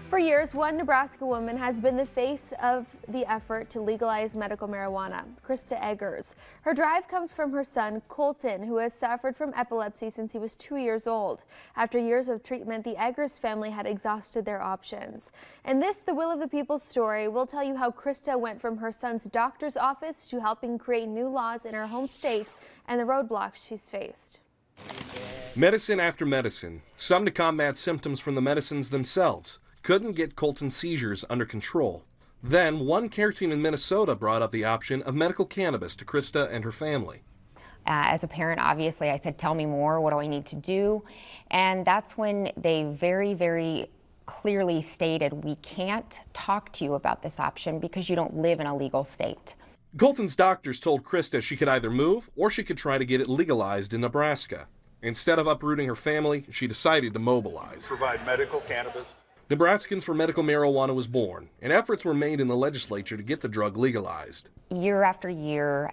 For years, one Nebraska woman has been the face of the effort to legalize medical marijuana, Crista Eggers. Her drive comes from her son, Colton, who has suffered from epilepsy since he was 2 years old. After years of treatment, the Eggers family had exhausted their options. In this, the Will of the People story, we'll tell you how Crista went from her son's doctor's office to helping create new laws in her home state and the roadblocks she's faced. Medicine after medicine, some to combat symptoms from the medicines themselves, couldn't get Colton's seizures under control. Then, one care team in Minnesota brought up the option of medical cannabis to Crista and her family. As a parent, obviously, I said, tell me more, what do I need to do? And that's when they very clearly stated, we can't talk to you about this option because you don't live in a legal state. Colton's doctors told Crista she could either move or she could try to get it legalized in Nebraska. Instead of uprooting her family, she decided to mobilize. Provide medical cannabis. Nebraskans for Medical Marijuana was born, and efforts were made in the legislature to get the drug legalized. Year after year,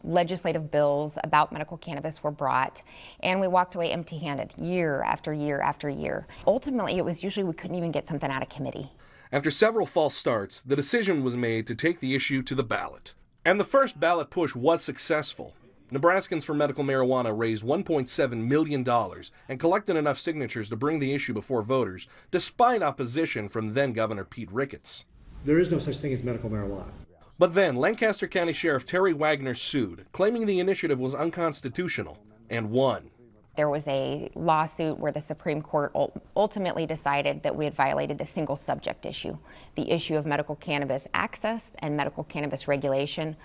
legislative bills about medical cannabis were brought, and we walked away empty-handed year after year after year. Ultimately, it was usually we couldn't even get something out of committee. After several false starts, the decision was made to take the issue to the ballot. And the first ballot push was successful. Nebraskans for Medical Marijuana raised $1.7 million and collected enough signatures to bring the issue before voters, despite opposition from then-Governor Pete Ricketts. There is no such thing as medical marijuana. But then, Lancaster County Sheriff Terry Wagner sued, claiming the initiative was unconstitutional, and won. There was a lawsuit where the Supreme Court ultimately decided that we had violated the single subject issue. The issue of medical cannabis access and medical cannabis regulation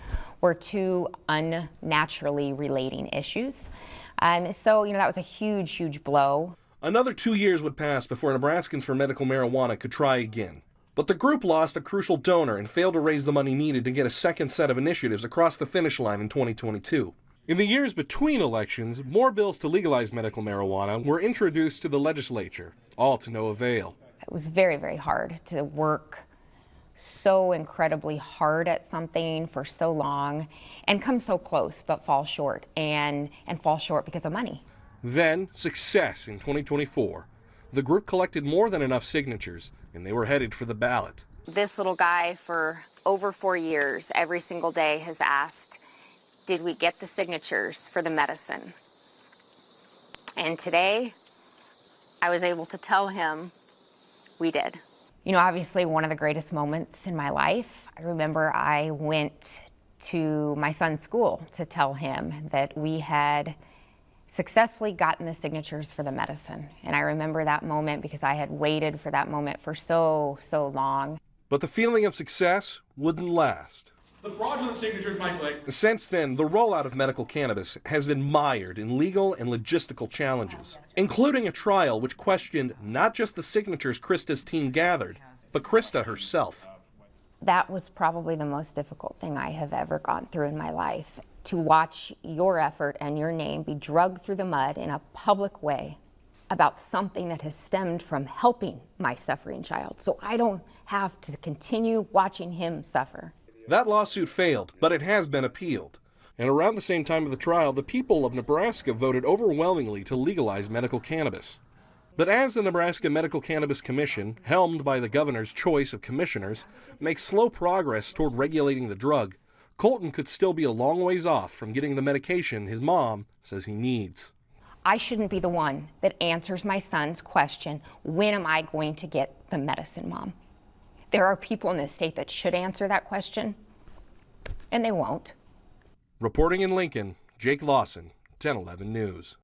were two unnaturally relating issues. So, that was a huge blow. Another 2 years would pass before Nebraskans for Medical Marijuana could try again. But the group lost a crucial donor and failed to raise the money needed to get a second set of initiatives across the finish line in 2022. In the years between elections, more bills to legalize medical marijuana were introduced to the legislature, all to no avail. It was very hard to work so incredibly hard at something for so long and come so close but fall short, and fall short because of money. Then, success in 2024. The group collected more than enough signatures, and they were headed for the ballot. This little guy for over 4 years, every single day has asked, did we get the signatures for the medicine? And today, I was able to tell him we did. Obviously one of the greatest moments in my life. I remember I went to my son's school to tell him that we had successfully gotten the signatures for the medicine. And I remember that moment because I had waited for that moment for so long. But the feeling of success wouldn't last. The fraudulent signatures might click. Since then, the rollout of medical cannabis has been mired in legal and logistical challenges, including a trial which questioned not just the signatures Crista's team gathered, but Crista herself. That was probably the most difficult thing I have ever gone through in my life. To watch your effort and your name be dragged through the mud in a public way about something that has stemmed from helping my suffering child, so I don't have to continue watching him suffer. That lawsuit failed, but it has been appealed. And around the same time of the trial, the people of Nebraska voted overwhelmingly to legalize medical cannabis. But as the Nebraska Medical Cannabis Commission, helmed by the governor's choice of commissioners, makes slow progress toward regulating the drug, Colton could still be a long ways off from getting the medication his mom says he needs. I shouldn't be the one that answers my son's question, when am I going to get the medicine, Mom? There are people in this state that should answer that question, and they won't. Reporting in Lincoln, Jake Lawson, 1011 News.